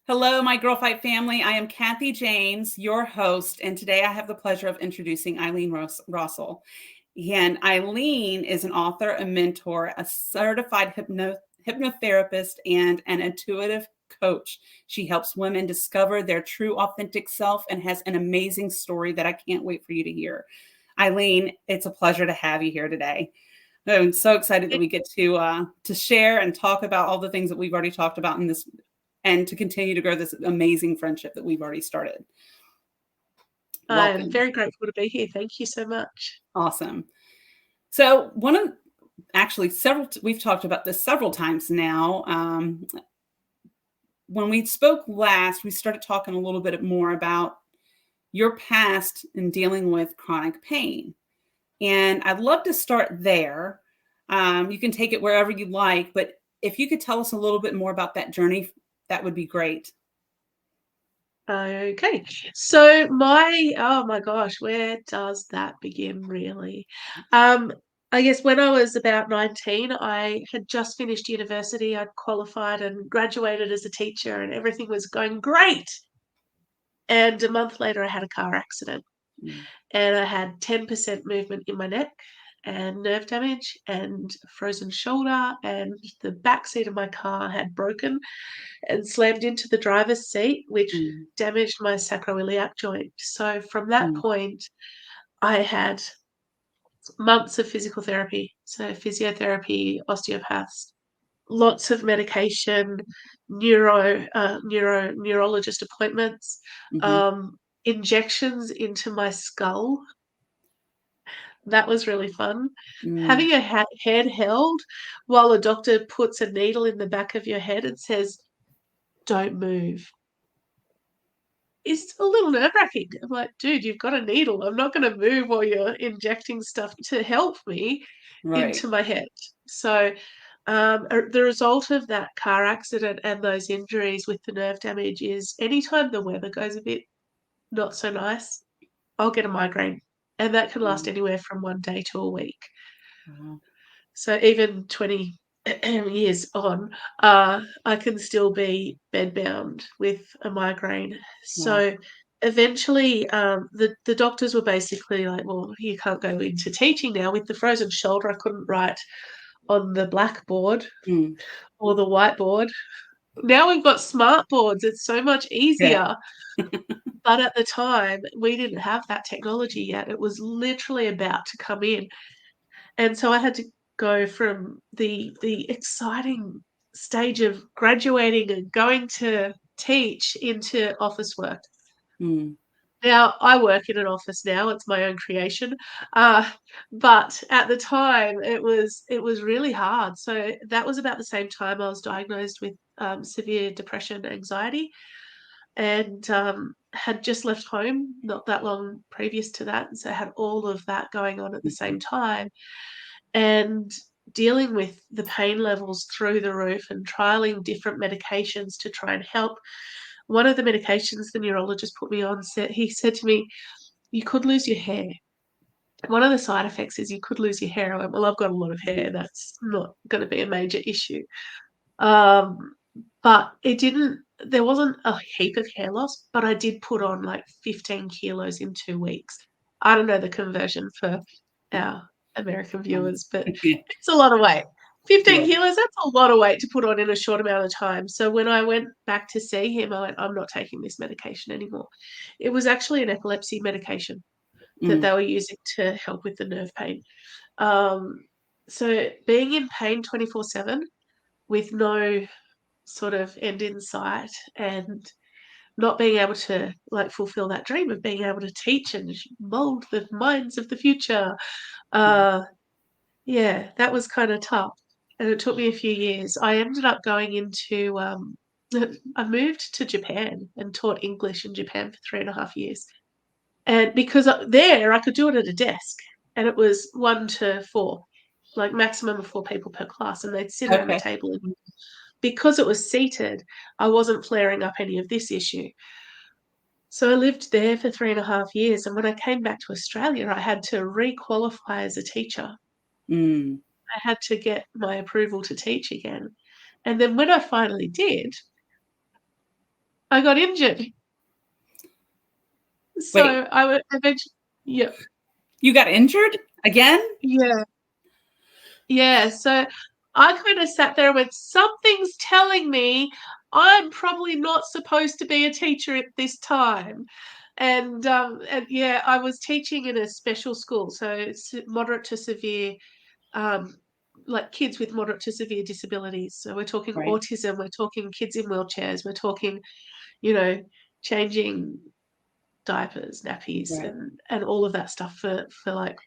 Hello, my Girl Fight family. I am Kathy James, your host, and today I have the pleasure of introducing Eileen Rossall. And Eileen is an author, a mentor, a certified hypnotherapist, and an intuitive coach. She helps women discover their true, authentic self and has an amazing story that I can't wait for you to hear. Eileen, it's a pleasure to have you here today. I'm so excited that we get to share and talk about all the things that we've already talked about in this, and to continue to grow this amazing friendship that we've already started. I'm Welcome. very grateful to be here. Thank you so much. Awesome. So we've talked about this several times now. When we spoke last, we started talking a little bit more about your past in dealing with chronic pain. And I'd love to start there. You can take it wherever you like, but if you could tell us a little bit more about that journey, that would be great. Okay. So oh my gosh, where does that begin really? Um, I guess when I was about 19, I had just finished university. I'd qualified and graduated as a teacher and everything was going great. And a month later, I had a car accident Mm. and I had 10% movement in my neck and nerve damage and frozen shoulder, and the back seat of my car had broken and slammed into the driver's seat, which Mm. damaged my sacroiliac joint. So from that Mm. point, I had months of physical therapy, so physiotherapy, osteopaths, lots of medication, neurologist appointments, Mhm. um, injections into my skull. That was really fun. Mm. Having a head held while a doctor puts a needle in the back of your head and says, "Don't move." Is a little nerve-wracking. I'm like, "Dude, you've got a needle. I'm not gonna move while you're injecting stuff to help me Right. into my head." So, the result of that car accident and those injuries with the nerve damage is anytime the weather goes a bit not so nice, I'll get a migraine, and that can last Mm. anywhere from 1 day to a week. Wow. So even 20 years on, I can still be bedbound with a migraine. Wow. So eventually, the doctors were basically like, "Well, you can't go into teaching now." With the frozen shoulder, I couldn't write on the blackboard Mm. or the whiteboard. Now we've got smart boards, it's so much Yeah. easier. But at the time, we didn't have that technology yet. It was literally about to come in. And so I had to go from the exciting stage of graduating and going to teach into office work. Mm. Now, I work in an office now, it's my own creation, uh, but at the time, it was really hard. So that was about the same time I was diagnosed with, severe depression, anxiety, and, had just left home not that long previous to that, and so I had all of that going on at the Mhm. same time. And dealing with the pain levels through the roof and trialing different medications to try and help. One of the medications the neurologist put me on he said to me, "You could lose your hair. One of the side effects is you could lose your hair." I went, "Well, I've got a lot of hair. Mhm. That's not gonna be a major issue." Um, but there wasn't a heap of hair loss, but I did put on, like, 15 kilos in 2 weeks. I don't know the conversion for our American viewers, but Yeah. it's a lot of weight. 15 Yeah. kilos, that's a lot of weight to put on in a short amount of time. So when I went back to see him, I went, "I'm not taking this medication anymore." It was actually an epilepsy medication that Mm. they were using to help with the nerve pain. Um, so being in pain 24/7 with no sort of end in sight and not being able to, like, fulfill that dream of being able to teach and mold the minds of the future. Mm. Uh, yeah, that was kinda tough, and it took me a few years. I ended up going into, I moved to Japan and taught English in Japan for 3.5 years, and because, there I could do it at a desk, and it was 1 to 4, like, maximum of 4 people per class, and they'd sit around the Okay. table, and because it was seated, I wasn't flaring up any of this issue. So I lived there for 3.5 years, and when I came back to Australia, I had to re-qualify as a teacher. Mm. I had to get my approval to teach again. And then when I finally did, I got injured. So Wait, I would eventually, yeah, you got injured again? yeah, yeah. So I kind of sat there and went, something's telling me I'm probably not supposed to be a teacher at this time. And yeah, I was teaching in a special school, so it's moderate to severe, um, like kids with moderate to severe disabilities. So we're talking Right, autism, we're talking kids in wheelchairs, we're talking, you know, changing diapers, nappies, right. and all of that stuff for like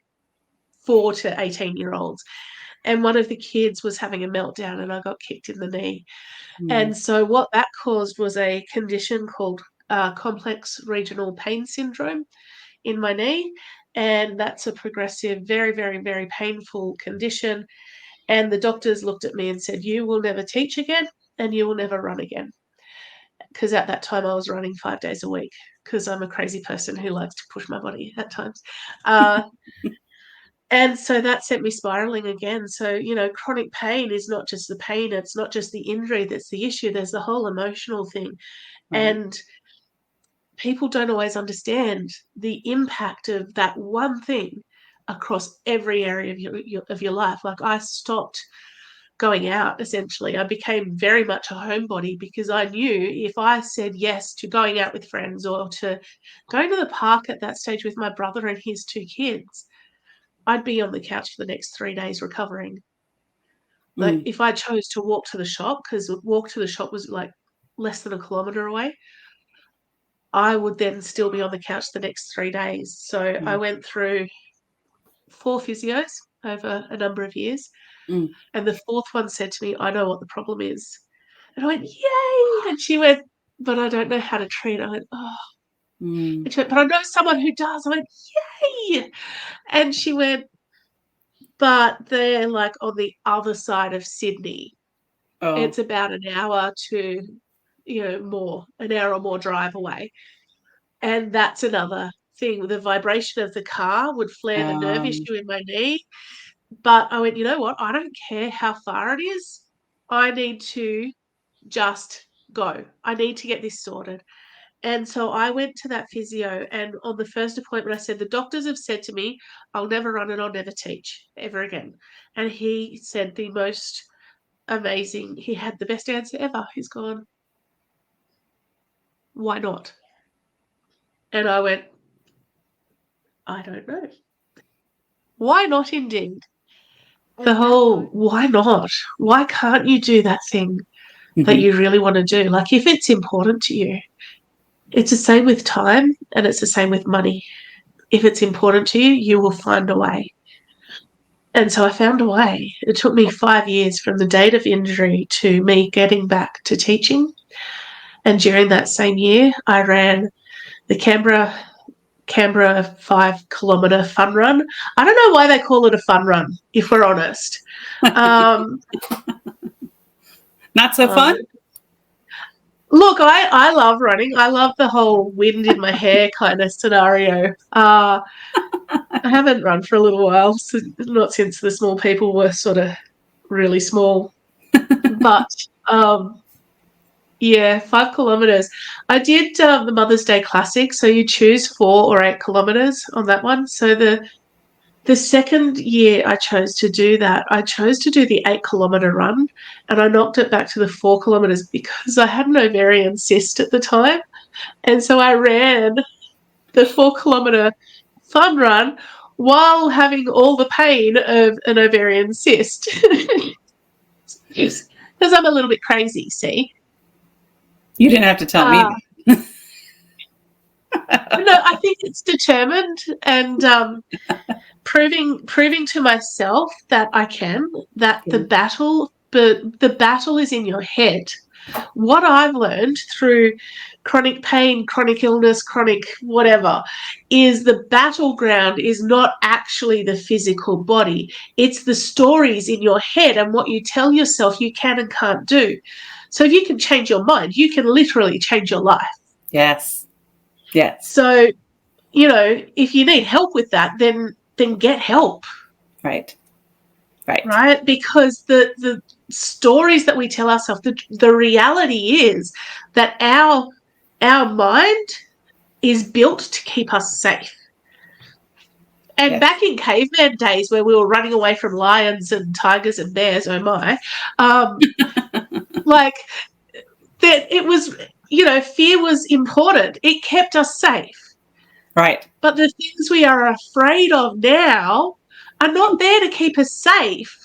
4 to 18-year-olds. And one of the kids was having a meltdown, and I got kicked in the knee. Mm, And so what that caused was a condition called complex regional pain syndrome in my knee. And that's a progressive, very, very, very painful condition. And the doctors looked at me and said, you will never teach again and you will never run again. Because at that time I was running 5 days a week because I'm a crazy person who likes to push my body at times. Uh, and so that sent me spiraling again. So, chronic pain is not just the pain, it's not just the injury that's the issue, there's the whole emotional thing. right. And people don't always understand the impact of that one thing across every area of your life. Like I stopped going out essentially. I became very much a homebody because I knew if I said yes to going out with friends or to going to the park at that stage with my brother and his 2 kids, I'd be on the couch for the next 3 days recovering. Like Mm, if I chose to walk to the shop, because walk to the shop was like less than a kilometre away, I would then still be on the couch the next 3 days. So I mm, went through 4 physios over a number of years. mm, And the fourth one said to me, I know what the problem is. And I went, yay. And she went, but I don't know how to treat. I went, oh. mm. And she went, but I know someone who does. I went, yay. And she went, but they're like on the other side of Sydney. Oh, It's about an hour to, an hour or more drive away. And that's another thing. The vibration of the car would flare the nerve um, issue in my knee. But I went, you know what? I don't care how far it is. I need to just go. I need to get this sorted. And so I went to that physio, and on the first appointment, I said, the doctors have said to me, I'll never run and I'll never teach ever again. And he said the most amazing, he had the best answer ever. He's gone, why not? And I went, I don't know. Why not, indeed? The whole, why not? Why can't you do that thing that mhm, you really want to do? Like, if it's important to you, it's the same with time and it's the same with money. If it's important to you, you will find a way. And so I found a way. It took me 5 years from the date of injury to me getting back to teaching. And during that same year, I ran the Canberra 5 kilometre fun run. I don't know why they call it a fun run, if we're honest. Um, Not so uh, fun? Look, I love running. I love the whole wind in my hair kind of scenario. I haven't run for a little while, so not since the small people were sort of really small. But yeah, 5 kilometers. I did the Mother's Day Classic, so you choose 4 or 8 kilometers on that one. So the second year I chose to do that, I chose to do the 8 kilometer run, and I knocked it back to the 4 kilometers because I had an ovarian cyst at the time, and so I ran the 4 kilometer fun run while having all the pain of an ovarian cyst. Because I'm a little bit crazy, see? You didn't have to tell me Uh, that. no, I think it's determined and proving to myself that I can, that Yeah. the battle is in your head. What I've learned through chronic pain, chronic illness, chronic whatever, is the battleground is not actually the physical body. It's the stories in your head and what you tell yourself you can and can't do. So if you can change your mind, you can literally change your life. Yes. Yes. So, if you need help with that, then get help. Right. Right. Right? Because the stories that we tell ourselves, the reality is that our our mind is built to keep us safe. And back in caveman days where we were running away from lions and tigers and bears, oh my, like that it was, fear was important. It kept us safe. Right. But the things we are afraid of now are not there to keep us safe.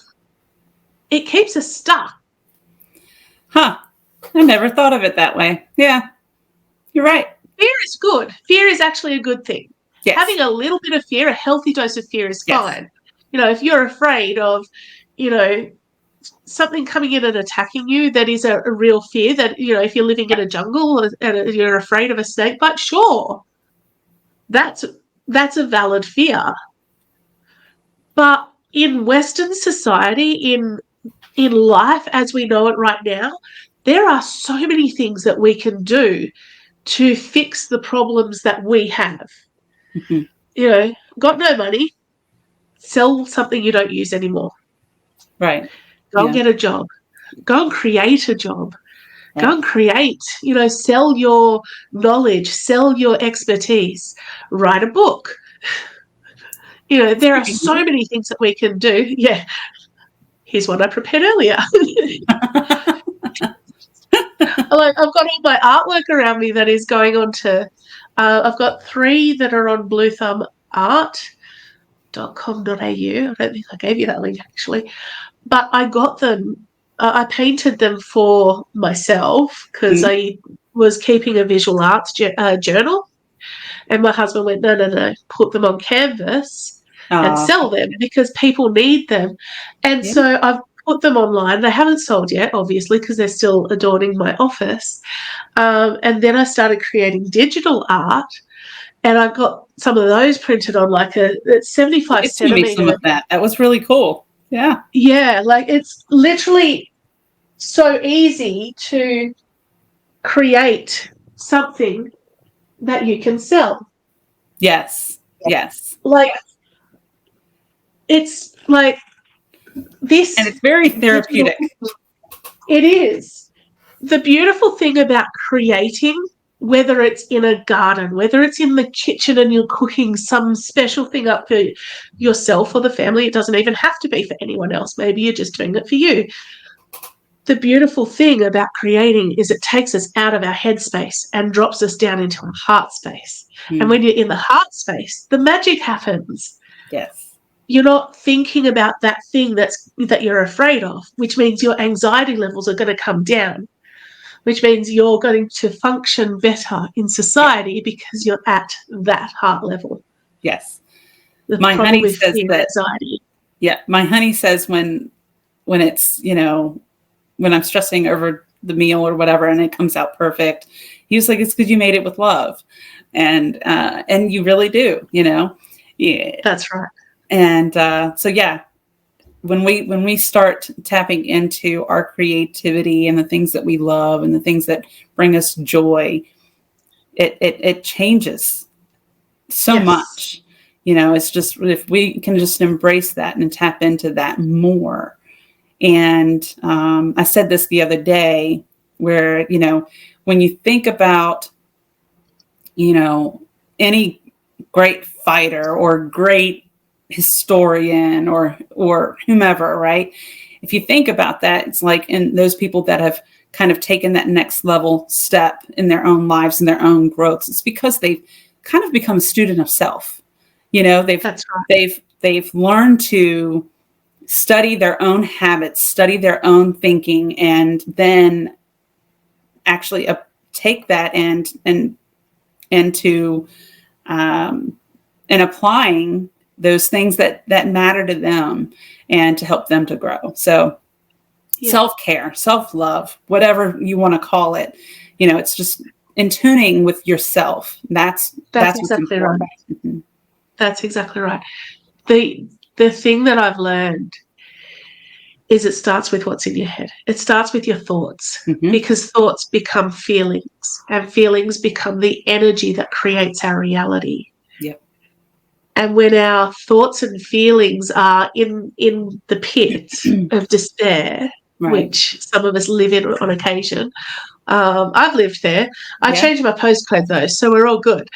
It keeps us stuck. Huh. I never thought of it that way. Yeah. You're right. Fear is good. Fear is actually a good thing. Yes. Having a little bit of fear, a healthy dose of fear is Yes. fine. If you're afraid of, something coming in and attacking you, that is a real fear. That, if you're living in a jungle and you're afraid of a snake bite, sure, that's a valid fear. But in Western society, in life as we know it right now, there are so many things that we can do to fix the problems that we have. Mm-hmm. Got no money, sell something you don't use anymore. Right. Go and get a job. Go and create a job. Yeah. Go and create, sell your knowledge, sell your expertise, write a book. There are so many things that we can do. Yeah. Here's one I prepared earlier. I've got all my artwork around me that is going on to, I've got 3 that are on bluethumbart.com.au. I don't think I gave you that link actually, but I got them. I painted them for myself because I was keeping a visual arts journal, and my husband went, no, put them on canvas and sell them because people need them. And so I've put them online. They haven't sold yet, obviously, because they're still adorning my office. And then I started creating digital art, and I got some of those printed on like a 75 centimeter. Some of that. That was really cool. Yeah. Yeah, like it's literally so easy to create something that you can sell. Yes. Yes. Like it's like this. And it's very therapeutic. It is. The beautiful thing about creating, whether it's in a garden, whether it's in the kitchen and you're cooking some special thing up for yourself or the family, it doesn't even have to be for anyone else. Maybe you're just doing it for you. The beautiful thing about creating is it takes us out of our head space and drops us down into our heart space. And when you're in the heart space, the magic happens. Yes. You're not thinking about that thing that you're afraid of, which means your anxiety levels are going to come down, which means you're going to function better in society because you're at that heart level. Yes. My honey says that. Anxiety. Yeah. My honey says when it's, when I'm stressing over the meal or whatever, and it comes out perfect, he was like, it's because you made it with love. And you really do, Yeah. That's right. And so, yeah, when we start tapping into our creativity and the things that we love and the things that bring us joy, it changes so much. It's just, if we can just embrace that and tap into that more. And I said this the other day where, when you think about, any great fighter or great historian or whomever, right? If you think about that, it's like in those people that have kind of taken that next level step in their own lives and their own growth, it's because they've kind of become a student of self. They've learned to study their own habits, study their own thinking, and then actually take that and applying those things that matter to them and to help them to grow. So self-care, self-love, whatever you want to call it, it's just in tuning with yourself. That's exactly right. Mm-hmm. That's exactly right. The thing that I've learned is it starts with what's in your head. It starts with your thoughts, because thoughts become feelings, and feelings become the energy that creates our reality. Yep. And when our thoughts and feelings are in the pit of despair, which some of us live in on occasion, I've lived there. I Yeah. changed my postcode though, so we're all good.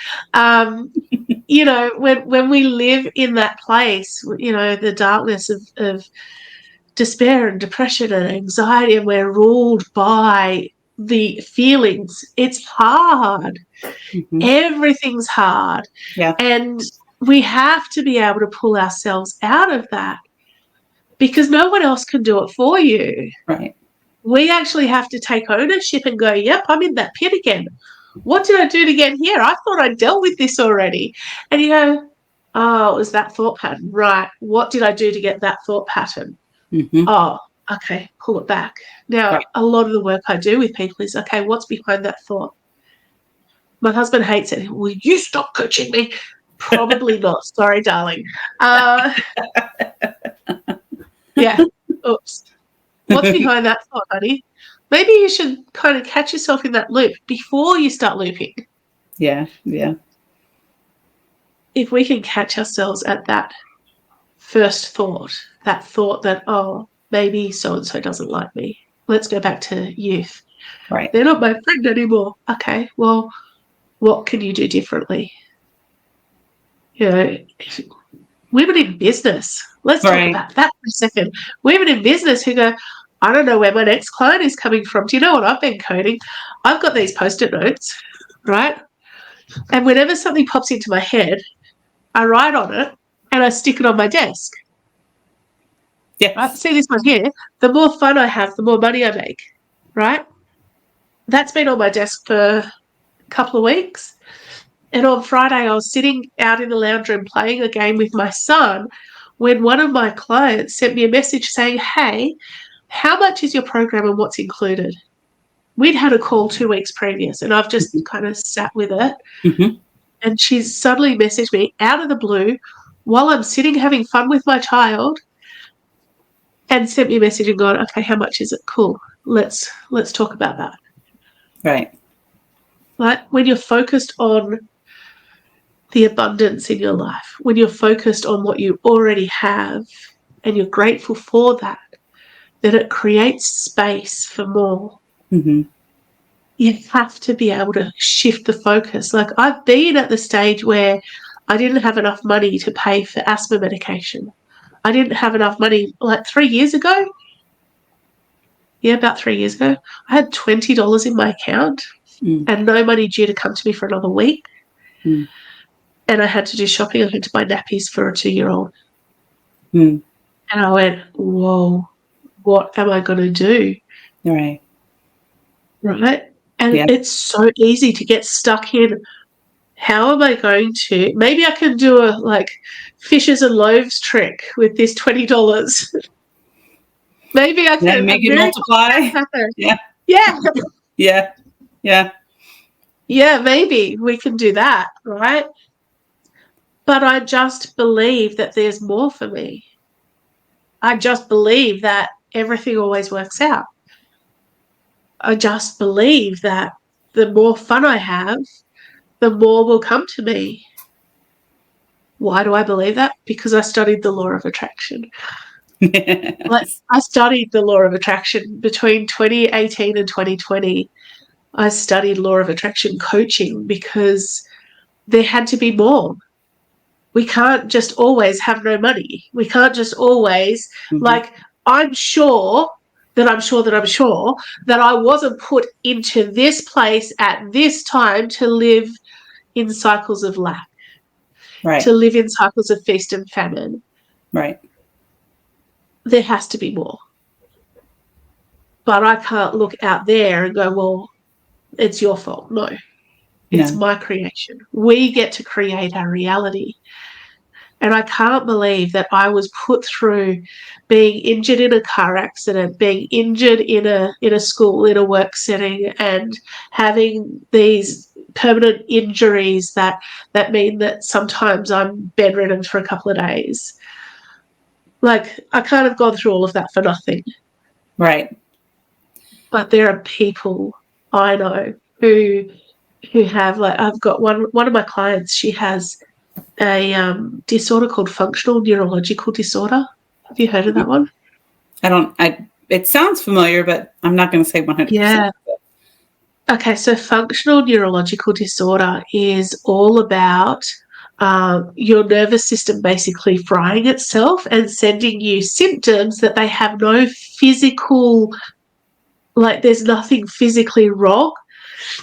You know, when we live in that place, you know, the darkness of despair and depression and anxiety, and we're ruled by the feelings, it's hard. Mm-hmm. Everything's hard. Yeah. And we have to be able to pull ourselves out of that because no one else can do it for you. Right. We actually have to take ownership and go, yep, I'm in that pit again. What did I do to get here? I thought I dealt with this already. And you go, oh, it was that thought pattern. Right. What did I do to get that thought pattern? Mm-hmm. Oh, okay, pull it back. Now, Right. a lot of the work I do with people is, okay, what's behind that thought? My husband hates it. Will you stop coaching me? Probably not. Sorry, darling. Yeah. Oops. What's behind that thought, honey? Maybe you should kind of catch yourself in that loop before you start looping. Yeah. Yeah. If we can catch ourselves at that first thought, that thought that, oh, maybe so-and-so doesn't like me. Let's go back to youth. Right. They're not my friend anymore. Okay, well, what can you do differently? You know, women in business. Let's talk Right. about that for a second. Women in business who go, I don't know where my next client is coming from. Do you know what I've been coding? I've got these Post-it notes, right? And whenever something pops into my head, I write on it and I stick it on my desk. Yes. Right? See this one here? The more fun I have, the more money I make, right? That's been on my desk for a couple of weeks. And on Friday, I was sitting out in the lounge room playing a game with my son when one of my clients sent me a message saying, hey, how much is your program and what's included? We'd had a call 2 weeks previous and I've just kind of sat with it. Mm-hmm. And she's suddenly messaged me out of the blue while I'm sitting having fun with my child and sent me a message and gone, okay, how much is it? Cool. Let's talk about that. Right. Like when you're focused on the abundance in your life, when you're focused on what you already have and you're grateful for that, then it creates space for more. Mm-hmm. You have to be able to shift the focus. Like I've been at the stage where I didn't have enough money to pay for asthma medication. I didn't have enough money like 3 years ago. Yeah, about 3 years ago. I had $20 in my account and no money due to come to me for another week. Mm. And I had to do shopping. I had to buy nappies for a 2-year-old. Mm. And I went, whoa, what am I going to do? Right. Right? And Yeah. it's so easy to get stuck in, how am I going to, maybe I can do a like fishes and loaves trick with this $20. Maybe I Yeah. can, a Make it miracle multiply. happen. Yeah. Yeah. Yeah. Yeah. Yeah, maybe we can do that, right? But I just believe that there's more for me. I just believe that everything always works out. I just believe that the more fun I have, the more will come to me. Why do I believe that? Because I studied the law of attraction. Like I studied the law of attraction between 2018 and 2020. I studied law of attraction coaching because there had to be more. We can't just always have no money. We can't just always, Mm-hmm. like, I'm sure that I'm sure that I'm sure that I wasn't put into this place at this time to live in cycles of lack, Right. to live in cycles of feast and famine. Right. There has to be more. But I can't look out there and go, well, it's your fault. No, it's my creation. We get to create our reality. And I can't believe that I was put through being injured in a car accident, being injured in a school, in a work setting, and having these permanent injuries that mean that sometimes I'm bedridden for a couple of days. Like, I can't have gone through all of that for nothing. Right. But there are people I know who have, like, I've got one of my clients, she has a disorder called functional neurological disorder. Have you heard of that one? It sounds familiar, but I'm not going to say 100%. Yeah. Okay, so functional neurological disorder is all about your nervous system basically frying itself and sending you symptoms that they have no physical, like there's nothing physically wrong.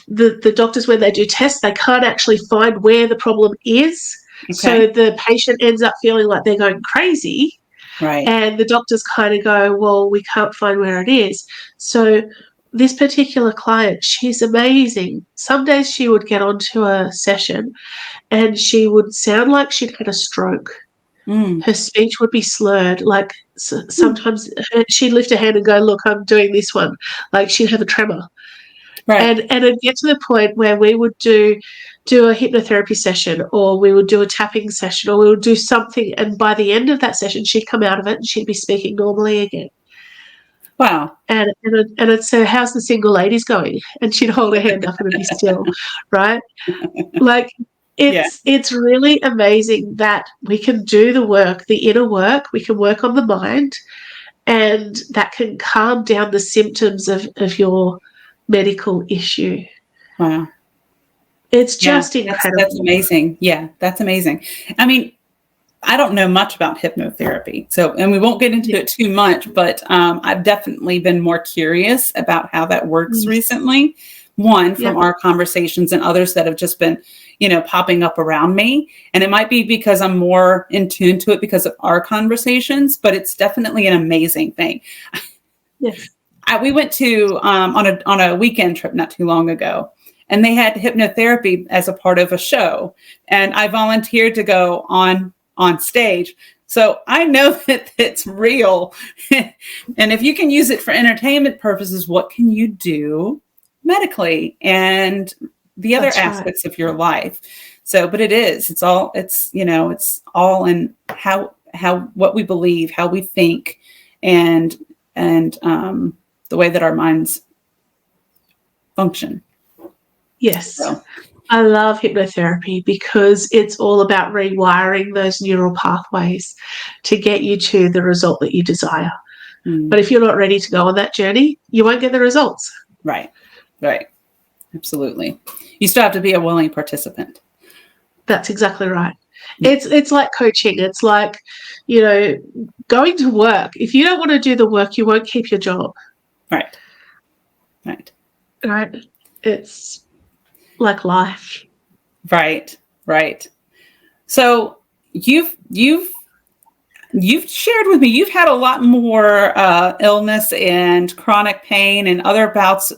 The doctors, when they do tests, they can't actually find where the problem is. So Okay. the patient ends up feeling like they're going crazy, Right. and the doctors kind of go, well, we can't find where it is. So this particular client, she's amazing. Some days she would get onto a session and she would sound like she'd had a stroke. Mm. Her speech would be slurred. Like Mm. sometimes she'd lift her hand and go, look, I'm doing this one. Like she'd have a tremor. Right. And it'd get to the point where we would do a hypnotherapy session, or we would do a tapping session, or we would do something, and by the end of that session she'd come out of it and she'd be speaking normally again. Wow. And I'd say, how's the single ladies going? And she'd hold her hand up and it'd be still, right? Like Yeah. it's really amazing that we can do the work, the inner work, we can work on the mind, and that can calm down the symptoms of your medical issue. Wow. It's Yeah. just That's incredible. amazing. Yeah, that's amazing. I mean, I don't know much about hypnotherapy, so and we won't get into Yeah. it too much, but I've definitely been more curious about how that works Mm. recently. One, from Yep. our conversations and others that have just been, popping up around me, and it might be because I'm more in tune to it because of our conversations, but it's definitely an amazing thing. Yes. We went to on a weekend trip not too long ago, and they had hypnotherapy as a part of a show, and I volunteered to go on stage. So I know that it's real, and if you can use it for entertainment purposes, what can you do medically and the other That's right. aspects of your life? So, but it's all in how what we believe, how we think, and the way that our minds function. Yes. So, I love hypnotherapy because it's all about rewiring those neural pathways to get you to the result that you desire. mm, But if you're not ready to go on that journey, you won't get the results. right, right, absolutely. You still have to be a willing participant. That's exactly right. Yeah, It's like coaching. It's like, you know, going to work. If you don't want to do the work, you won't keep your job. right, right, Right? It's like life. right, right. So you've shared with me you've had a lot more illness and chronic pain and other bouts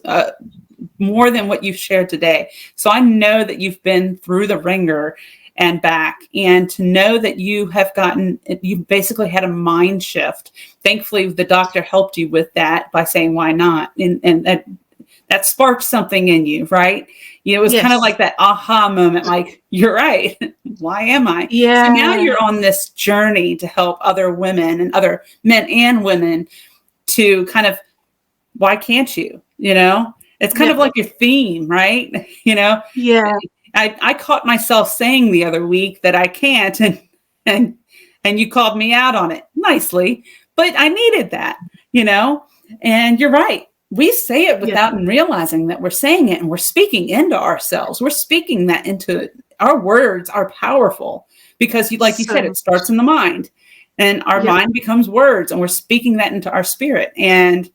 more than what you've shared today. So I know that you've been through the ringer and back, and to know that you basically had a mind shift. Thankfully, the doctor helped you with that by saying, why not? And that sparked something in you, right? It was kind of Yes. like that aha moment, like, you're right. Why am I? So now Yeah. you're on this journey to help other women and other men and women to kind of, why can't you? It's kind of Yep. like your theme, right? You know, Yeah. I caught myself saying the other week that I can't, and and you called me out on it nicely, but I needed that, you know, and you're right. We say it Yep. without realizing that we're saying it, and we're speaking into ourselves. We're speaking that into our words are powerful because like you So said, it starts much. in the mind, and our Yep. mind becomes words, and we're speaking that into our spirit, and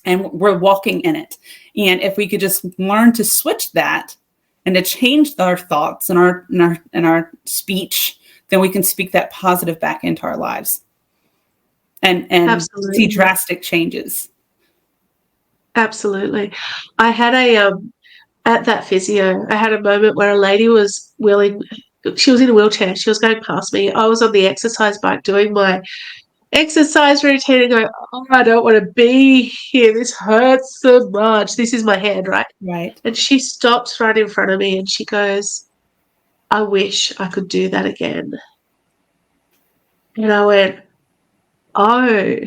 we're walking in it. And if we could just learn to switch that and to change our thoughts and our speech, then we can speak that positive back into our lives and see Absolutely. drastic changes. Absolutely. I had at that physio, I had a moment where a lady was willing, she was in a wheelchair, she was going past me. I was on the exercise bike doing my exercise routine and going, oh, I don't want to be here. This hurts so much. This is my hand, right? Right. And she stops right in front of me and she goes, I wish I could do that again. And I went, oh,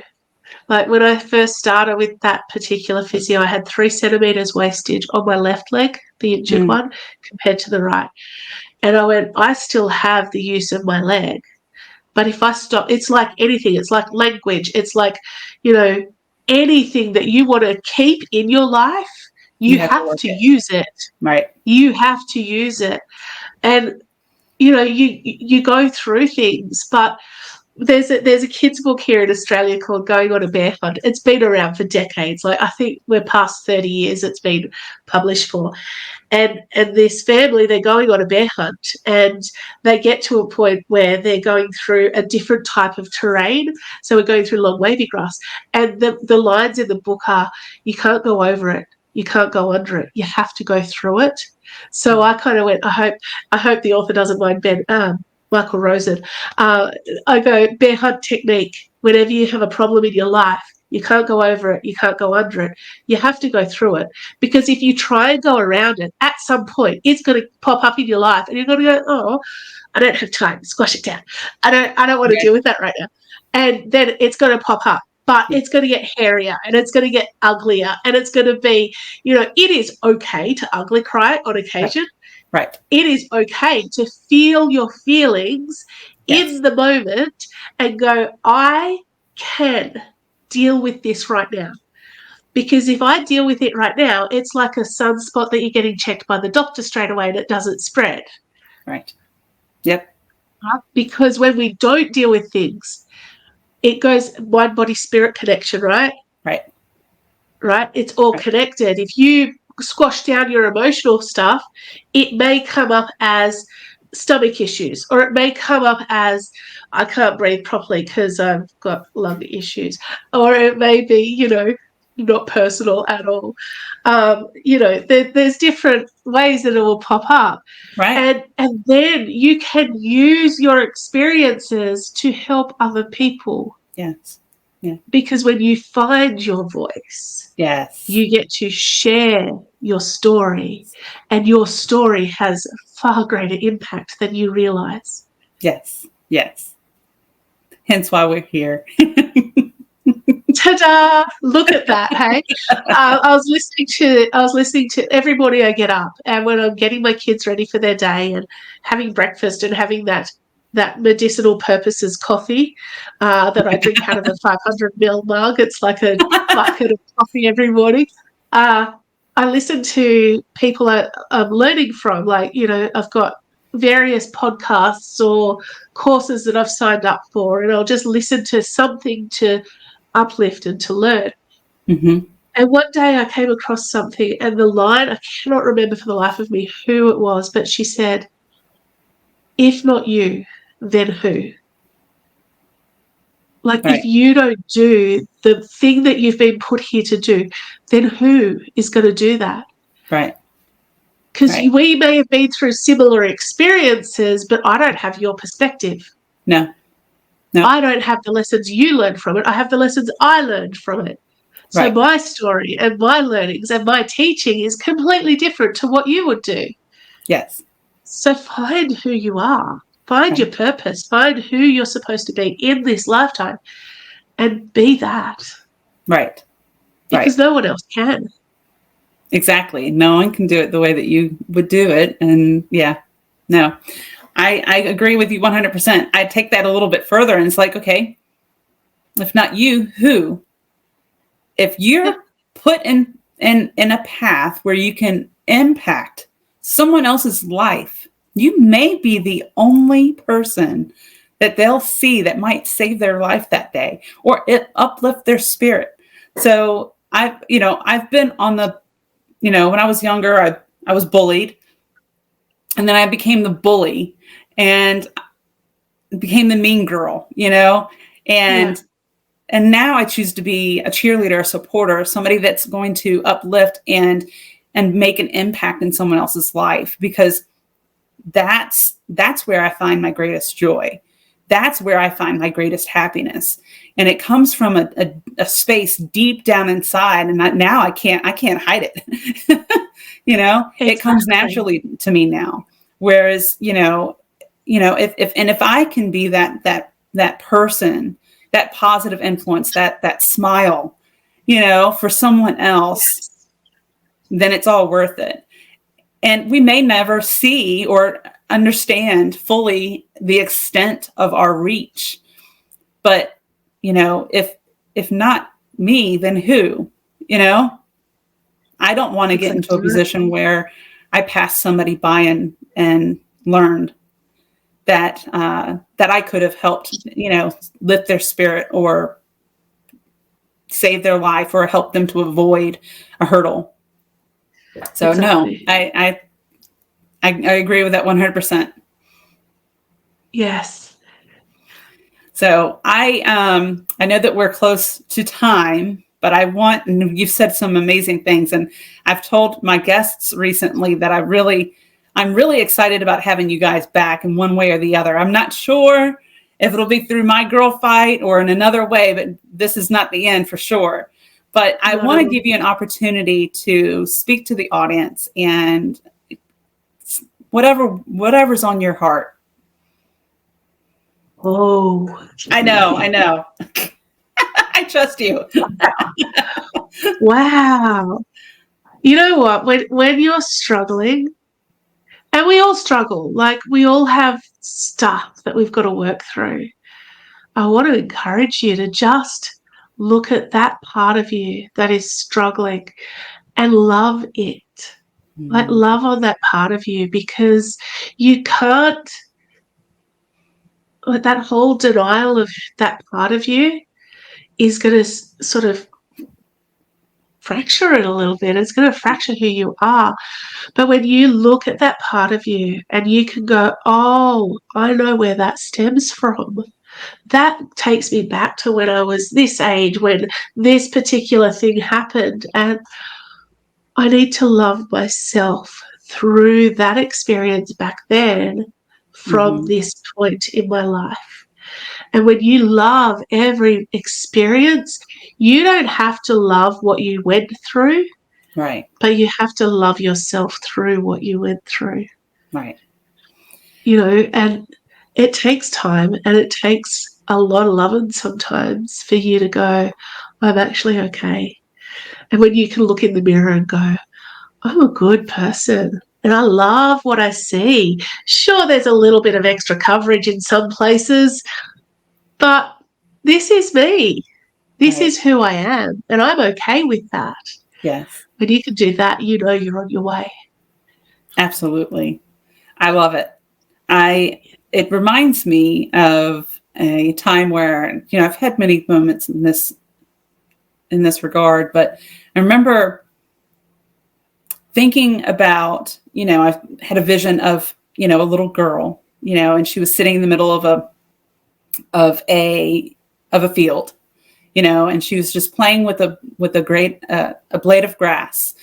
like when I first started with that particular physio, I had 3 centimeters wastage on my left leg, the injured Mm. one, compared to the right. And I went, I still have the use of my leg. But if I stop, it's like anything. It's like language. It's like, you know, anything that you want to keep in your life, You have to use it. Right. You have to use it. And, you go through things, but there's a kids' book here in Australia called Going on a Bear Hunt. It's been around for decades. Like, I think we're past 30 years it's been published for. And this family, they're going on a bear hunt, and they get to a point where they're going through a different type of terrain. So we're going through long wavy grass. And the lines in the book are, you can't go over it. You can't go under it. You have to go through it. So I kind of went, I hope the author doesn't mind Michael Rosen. I go, bear hunt technique. Whenever you have a problem in your life, you can't go over it. You can't go under it. You have to go through it, because if you try and go around it, at some point it's going to pop up in your life, and you're going to go, oh, I don't have time. Squash it down. I don't want to deal with that right now. And then it's going to pop up, but it's going to get hairier, and it's going to get uglier, and it's going to be, it is okay to ugly cry on occasion. Right. It is okay to feel your feelings in the moment and go, I can deal with this right now. Because if I deal with it right now, it's like a sunspot that you're getting checked by the doctor straight away and it doesn't spread. Right. Yep. Because when we don't deal with things, it goes mind, body, spirit connection, right? Right. Right? It's all connected. If you squash down your emotional stuff, it may come up as stomach issues, or it may come up as, I can't breathe properly because I've got lung issues, or it may be, not personal at all. There's different ways that it will pop up. Right. And then you can use your experiences to help other people. Yes. Yeah. Because when you find your voice, you get to share your story, and your story has far greater impact than you realize. Yes. Yes. Hence why we're here. Ta-da! Look at that, hey? I was listening to every morning I get up, and when I'm getting my kids ready for their day and having breakfast and having that medicinal purposes coffee that I drink out of a 500ml mug. It's like a bucket of coffee every morning. I listen to people I'm learning from. Like, I've got various podcasts or courses that I've signed up for, and I'll just listen to something to uplift and to learn. Mm-hmm. And one day I came across something, and the line, I cannot remember for the life of me who it was, but she said, if not you, then who? Like, if you don't do the thing that you've been put here to do, then who is going to do that? Right. Because we may have been through similar experiences, but I don't have your perspective. No. I don't have the lessons you learned from it. I have the lessons I learned from it. So my story and my learnings and my teaching is completely different to what you would do. Yes. So find who you are. Find your purpose. Find who you're supposed to be in this lifetime, and be that. Right. Because no one else can. Exactly. No one can do it the way that you would do it. And no, I agree with you 100%. I take that a little bit further, and it's like, okay, if not you, who? If you're put in a path where you can impact someone else's life, you may be the only person that they'll see that might save their life that day, or it uplift their spirit. So I've been on the, when I was younger, I was bullied, and then I became the bully and became the mean girl, and now I choose to be a cheerleader, a supporter, somebody that's going to uplift and make an impact in someone else's life, because that's where I find my greatest joy. That's where I find my greatest happiness. And it comes from a space deep down inside. And now I can't hide it. Exactly. It comes naturally to me now. Whereas, if I can be that person, that positive influence, that smile, for someone else, then it's all worth it. And we may never see or understand fully the extent of our reach. But, if not me, then who? I don't want to get into a Exactly right. position where I pass somebody by and learned that that I could have helped, lift their spirit or save their life or help them to avoid a hurdle. So no, Exactly. I agree with that 100%. Yes. So I know that we're close to time, but and you've said some amazing things, and I've told my guests recently that I'm really excited about having you guys back in one way or the other. I'm not sure if it'll be through my girl fight or in another way, but this is not the end for sure. But I Not want at to all. give you an opportunity to speak to the audience and whatever's on your heart. Oh, I know. I trust you. wow. You know what? When you're struggling, and we all struggle, like we all have stuff that we've got to work through. I want to encourage you to just look at that part of you that is struggling and love it. Like Mm, love on that part of you, because you can't, like that whole denial of that part of you is going to sort of fracture it a little bit. It's going to fracture who you are. But when you look at that part of you and you can go, oh, I know where that stems from. That takes me back to when I was this age, when this particular thing happened. And I need to love myself through that experience back then from mhm. this point in my life. And when you love every experience, you don't have to love what you went through, Right. but you have to love yourself through what you went through. Right. And it takes time and it takes a lot of loving sometimes for you to go, I'm actually okay. And when you can look in the mirror and go, I'm a good person and I love what I see. Sure, there's a little bit of extra coverage in some places, but this is me. This Right. is who I am, and I'm okay with that. Yes. When you can do that, you know you're on your way. Absolutely. I love it. It reminds me of a time where, I've had many moments in this regard, but I remember thinking about, I've had a vision of, a little girl, and she was sitting in the middle of a of a field, and she was just playing with a blade of grass.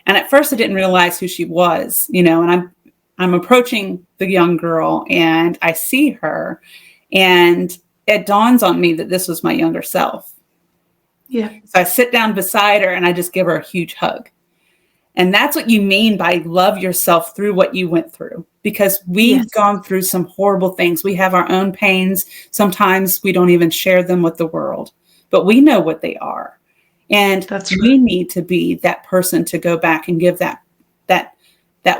And at first I didn't realize who she was, and I'm approaching the young girl and I see her, and it dawns on me that this was my younger self. Yeah. So I sit down beside her and I just give her a huge hug. And that's what you mean by love yourself through what you went through, because we've Yes. gone through some horrible things. We have our own pains. Sometimes we don't even share them with the world, but we know what they are. And That's right. we need to be that person to go back and give that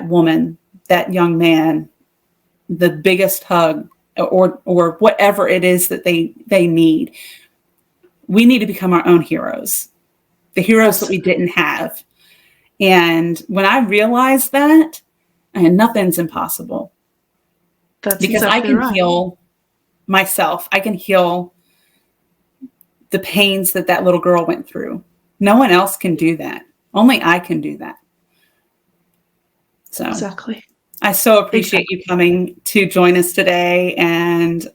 woman, that young man, the biggest hug or whatever it is that they need. We need to become our own heroes, the heroes that we Absolutely. didn't have. And when I realized that, and nothing's impossible, That's because I exactly can right. heal myself. I can heal the pains that little girl went through. No one else can do that. Only I can do that. So Exactly. I so appreciate Exactly. you coming to join us today. And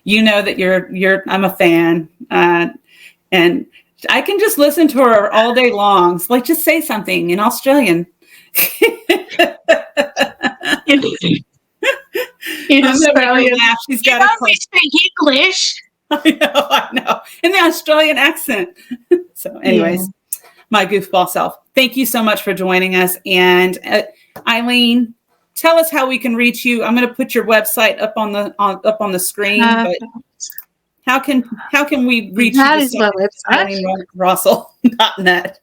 you know that I'm a fan. And I can just listen to her all day long. So, like, just say something in Australian. In, in I'm over here Australian, laugh. She's you got a only speak English. I know. In the Australian accent. So, Yeah. anyways, my goofball self. Thank you so much for joining us. And Eileen, tell us how we can reach you. I'm going to put your website up on the screen, but Perfect. how can we reach you That this is my website. EileenRossall.net?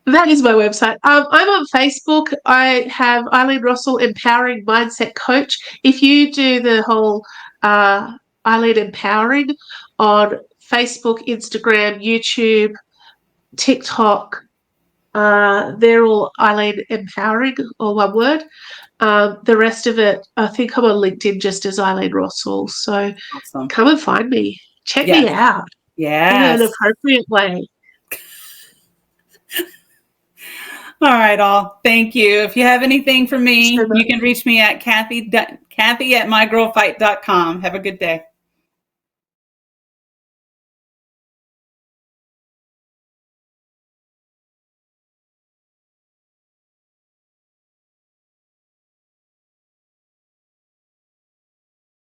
That is my website. I'm on Facebook. I have Eileen Rossall Empowering Mindset Coach. If you do the whole Eileen Empowering on Facebook, Instagram, YouTube, TikTok, They're all Eileen Empowering, or one word. The rest of it, I think I'm on LinkedIn just as Eileen Rossall. So Awesome. come and find me. Check me Yes. out in an Yes. appropriate way. All right, all. Thank you. If you have anything for Thanks so me, much. you can reach me at Kathy at mygirlfight.com. Have a good day.